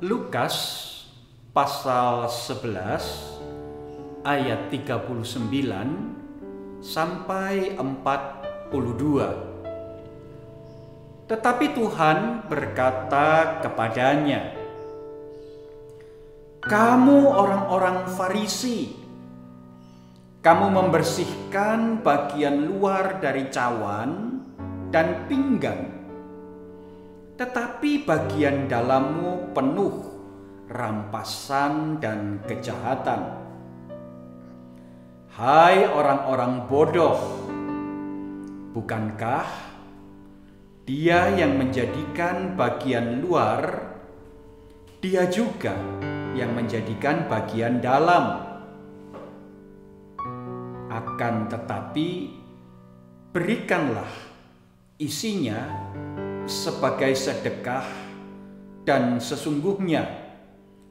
Lukas pasal 11 ayat 39 sampai 42. Tetapi Tuhan berkata kepadanya, "Kamu orang-orang Farisi, kamu membersihkan bagian luar dari cawan dan pinggan, tetapi bagian dalammu penuh rampasan dan kejahatan. Hai orang-orang bodoh, bukankah Dia yang menjadikan bagian luar, Dia juga yang menjadikan bagian dalam? Akan tetapi berikanlah isinya sebagai sedekah, dan sesungguhnya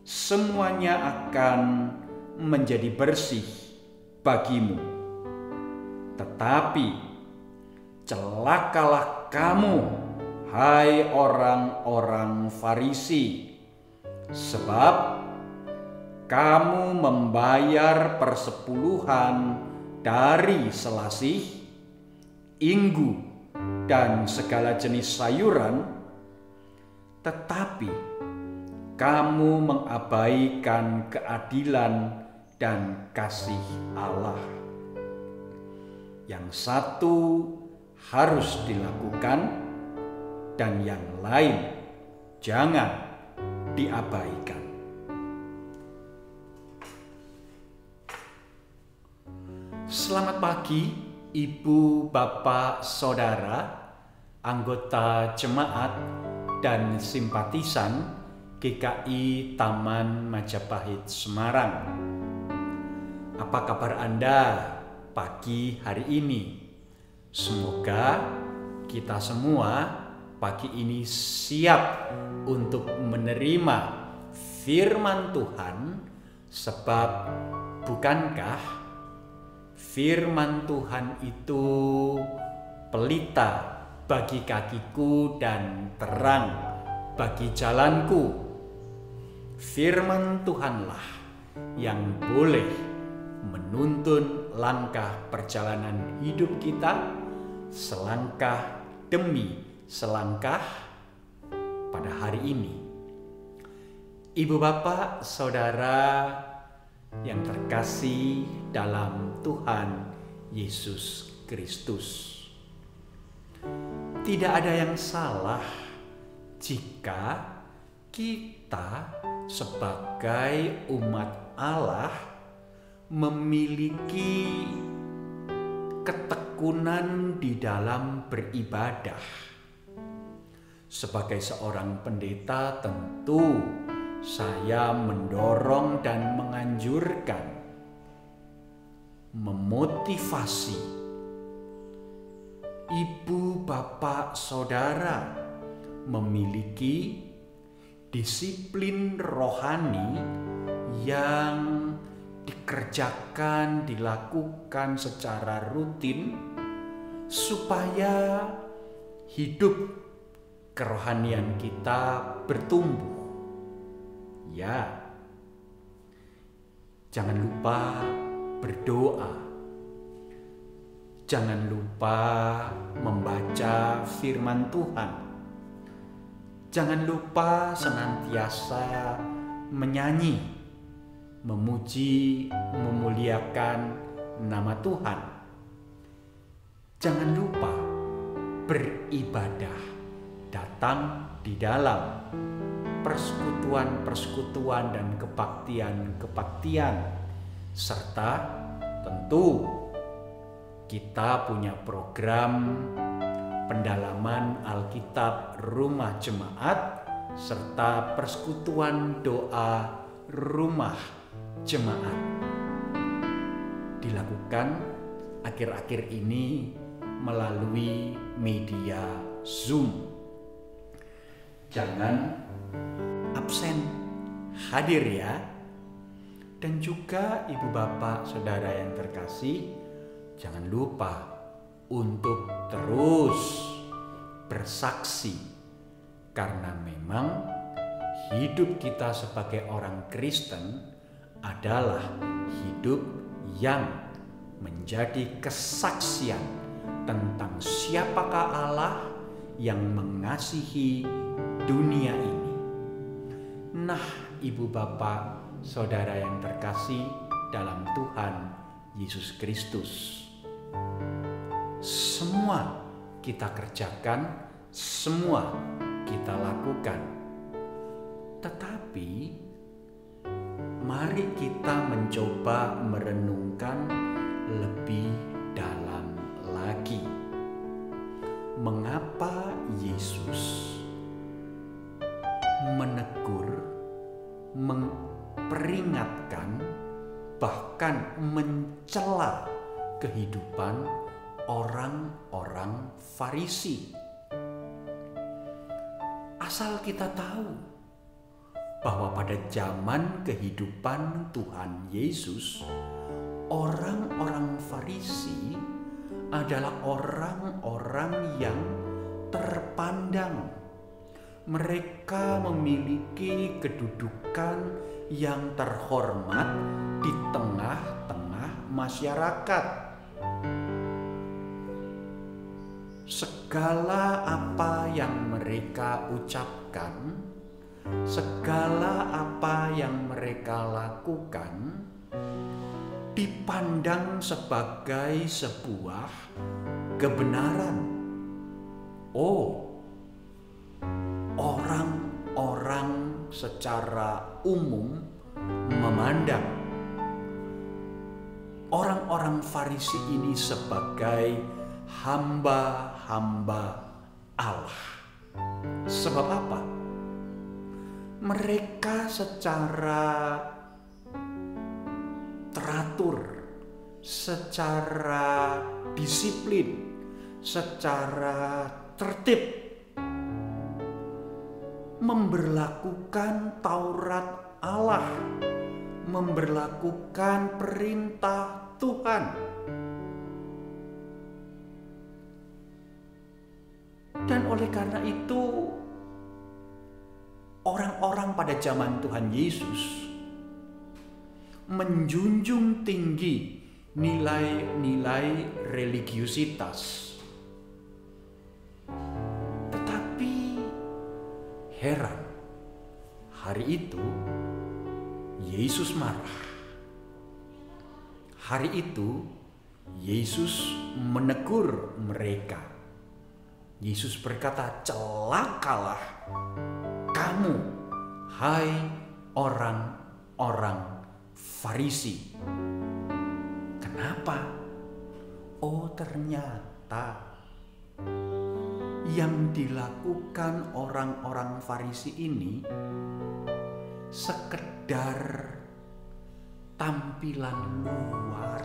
semuanya akan menjadi bersih bagimu. Tetapi celakalah kamu, hai orang-orang Farisi, sebab kamu membayar persepuluhan dari selasih, inggu, dan segala jenis sayuran, tetapi kamu mengabaikan keadilan dan kasih Allah. Yang satu harus dilakukan dan yang lain jangan diabaikan." Selamat pagi Ibu, Bapak, Saudara, anggota jemaat dan simpatisan GKI Taman Majapahit Semarang. Apa kabar Anda pagi hari ini? Semoga kita semua pagi ini siap untuk menerima firman Tuhan, sebab bukankah firman Tuhan itu pelita bagi kakiku dan terang bagi jalanku. Firman Tuhanlah yang boleh menuntun langkah perjalanan hidup kita selangkah demi selangkah pada hari ini. Ibu, bapak, saudara yang terkasih dalam Tuhan Yesus Kristus, tidak ada yang salah jika kita sebagai umat Allah memiliki ketekunan di dalam beribadah. Sebagai seorang pendeta, tentu saya mendorong dan menganjurkan, memotivasi ibu, bapak, saudara memiliki disiplin rohani yang dikerjakan, dilakukan secara rutin, supaya hidup kerohanian kita bertumbuh. Ya, jangan lupa berdoa. Jangan lupa membaca firman Tuhan. Jangan lupa senantiasa menyanyi, memuji, memuliakan nama Tuhan. Jangan lupa beribadah, datang di dalam persekutuan-persekutuan dan kebaktian-kebaktian, serta tentu kita punya program pendalaman Alkitab Rumah Jemaat serta persekutuan doa Rumah Jemaat. Dilakukan akhir-akhir ini melalui media Zoom. Jangan absen, hadir ya. Dan juga ibu, bapak, saudara yang terkasih, jangan lupa untuk terus bersaksi, karena memang hidup kita sebagai orang Kristen adalah hidup yang menjadi kesaksian tentang siapakah Allah yang mengasihi dunia ini. Nah, ibu bapak, saudara yang terkasih dalam Tuhan Yesus Kristus, semua kita kerjakan, semua kita lakukan. Tetapi mari kita mencoba merenungkan lebih dalam lagi. Mengapa Yesus menegur, memperingatkan, bahkan mencela kehidupan orang-orang Farisi? Asal kita tahu bahwa pada zaman kehidupan Tuhan Yesus, orang-orang Farisi adalah orang-orang yang terpandang. Mereka memiliki kedudukan yang terhormat di tengah-tengah masyarakat. Segala apa yang mereka ucapkan, segala apa yang mereka lakukan dipandang sebagai sebuah kebenaran. Oh, orang-orang secara umum memandang orang-orang Farisi ini sebagai hamba-hamba Allah. Sebab apa? Mereka secara teratur, secara disiplin, secara tertib memberlakukan Taurat Allah, memberlakukan perintah Tuhan. Dan oleh karena itu, orang-orang pada zaman Tuhan Yesus menjunjung tinggi nilai-nilai religiusitas. Tetapi heran, hari itu Yesus marah. Hari itu Yesus menegur mereka. Yesus berkata, "Celakalah kamu, hai orang-orang Farisi." Kenapa? Oh, ternyata yang dilakukan orang-orang Farisi ini sekedar tampilan luar.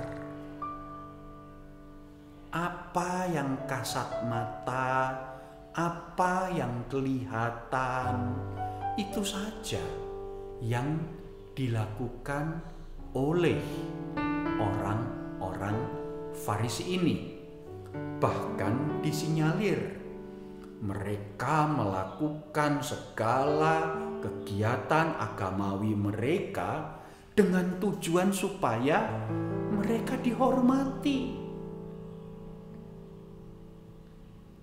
Apa yang kasat mata, apa yang kelihatan, itu saja yang dilakukan oleh orang-orang Farisi ini. Bahkan disinyalir mereka melakukan segala kegiatan agamawi mereka dengan tujuan supaya mereka dihormati.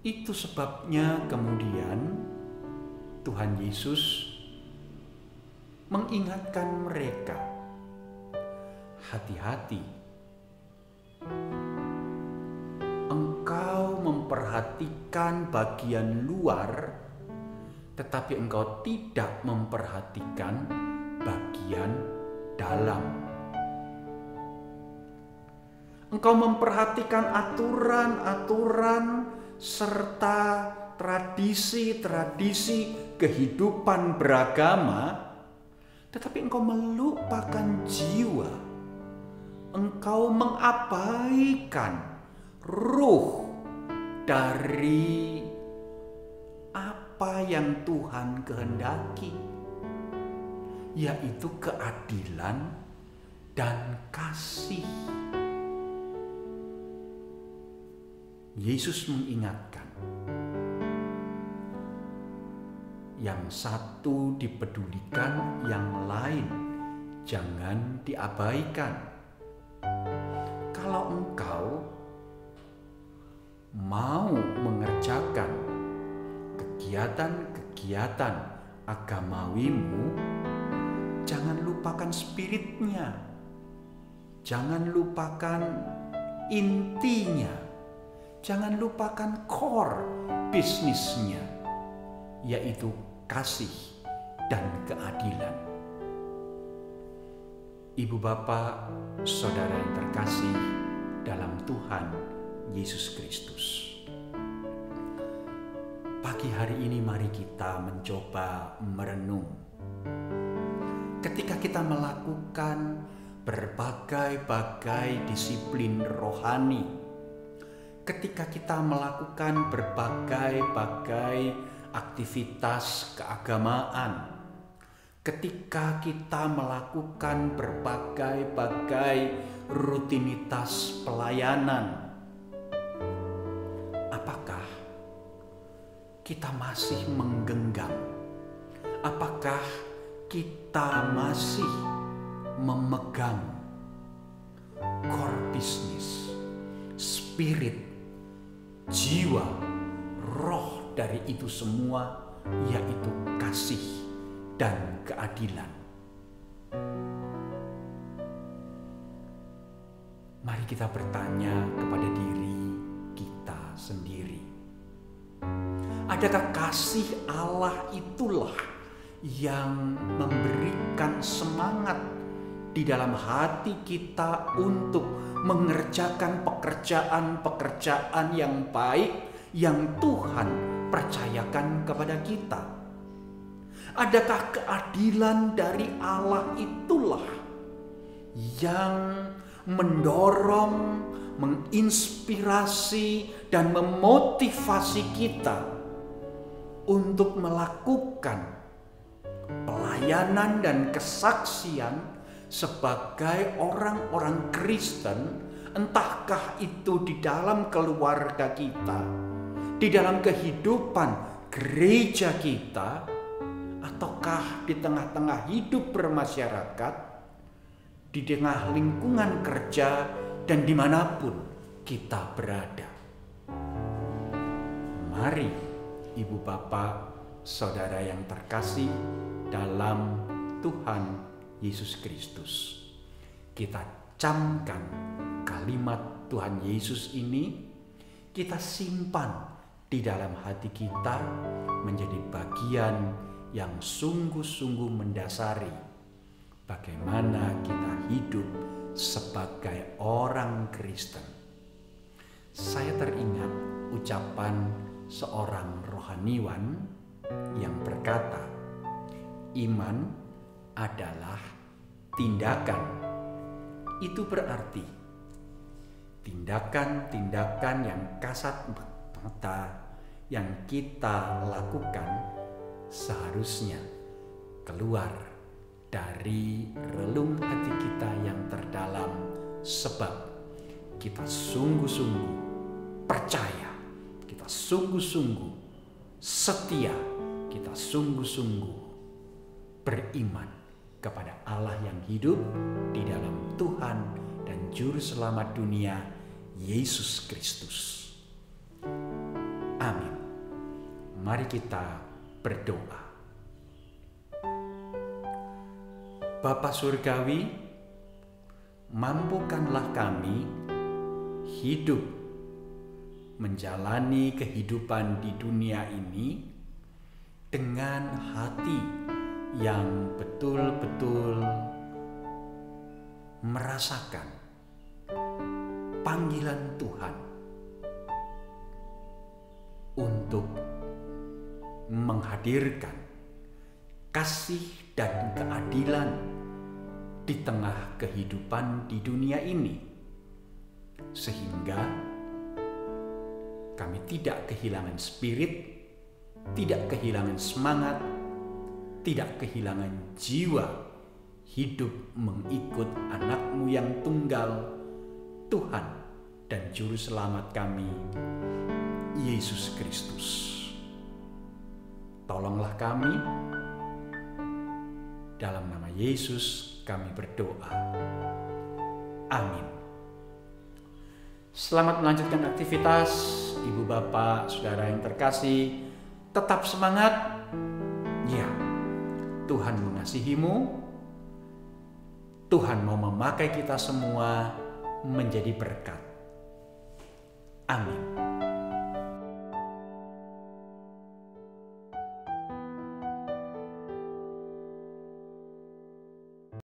Itu sebabnya kemudian Tuhan Yesus mengingatkan mereka, hati-hati. Engkau memperhatikan bagian luar, tetapi engkau tidak memperhatikan bagian dalam. Engkau memperhatikan aturan-aturan serta tradisi-tradisi kehidupan beragama, tetapi engkau melupakan jiwa. Engkau mengabaikan ruh dari apa yang Tuhan kehendaki, yaitu keadilan dan kasih. Yesus mengingatkan, yang satu dipedulikan, yang lain jangan diabaikan. Kalau engkau mau mengerjakan kegiatan-kegiatan agamawimu, jangan lupakan spiritnya, jangan lupakan intinya, jangan lupakan core bisnisnya, yaitu kasih dan keadilan. Ibu bapak, saudara yang terkasih dalam Tuhan Yesus Kristus, pagi hari ini mari kita mencoba merenung. Ketika kita melakukan berbagai-bagai disiplin rohani, ketika kita melakukan berbagai-bagai aktivitas keagamaan, ketika kita melakukan berbagai-bagai rutinitas pelayanan, apakah kita masih menggenggam? Apakah kita masih memegang core bisnis, spirit, jiwa, roh dari itu semua, yaitu kasih dan keadilan? Mari kita bertanya kepada diri kita sendiri. Adakah kasih Allah itulah yang memberikan semangat di dalam hati kita untuk mengerjakan pekerjaan-pekerjaan yang baik yang Tuhan percayakan kepada kita? Adakah keadilan dari Allah itulah yang mendorong, menginspirasi, dan memotivasi kita untuk melakukan pelayanan dan kesaksian sebagai orang-orang Kristen, entahkah itu di dalam keluarga kita, di dalam kehidupan gereja kita, ataukah di tengah-tengah hidup bermasyarakat, di tengah lingkungan kerja, dan dimanapun kita berada. Mari ibu bapak, saudara yang terkasih dalam Tuhan Yesus Kristus, kita camkan kalimat Tuhan Yesus ini, kita simpan di dalam hati kita menjadi bagian yang sungguh-sungguh mendasari bagaimana kita hidup sebagai orang Kristen. Saya teringat ucapan seorang rohaniwan yang berkata, iman adalah tindakan. Itu berarti tindakan-tindakan yang kasat mata yang kita lakukan seharusnya keluar dari relung hati kita yang terdalam, sebab kita sungguh-sungguh percaya, kita sungguh-sungguh setia, kita sungguh-sungguh beriman kepada Allah yang hidup di dalam Tuhan dan Juru Selamat dunia, Yesus Kristus. Amin. Mari kita berdoa. Bapa Surgawi, mampukanlah kami hidup menjalani kehidupan di dunia ini dengan hati yang betul-betul merasakan panggilan Tuhan untuk menghadirkan kasih dan keadilan di tengah kehidupan di dunia ini, sehingga kami tidak kehilangan spirit, tidak kehilangan semangat, tidak kehilangan jiwa hidup mengikut Anak-Mu yang tunggal, Tuhan dan Juru Selamat kami, Yesus Kristus. Tolonglah kami. Dalam nama Yesus kami berdoa. Amin. Selamat melanjutkan aktivitas, Ibu Bapak, Saudara yang terkasih. Tetap semangat. Ya, Tuhan mengasihimu. Tuhan mau memakai kita semua menjadi berkat. Amin.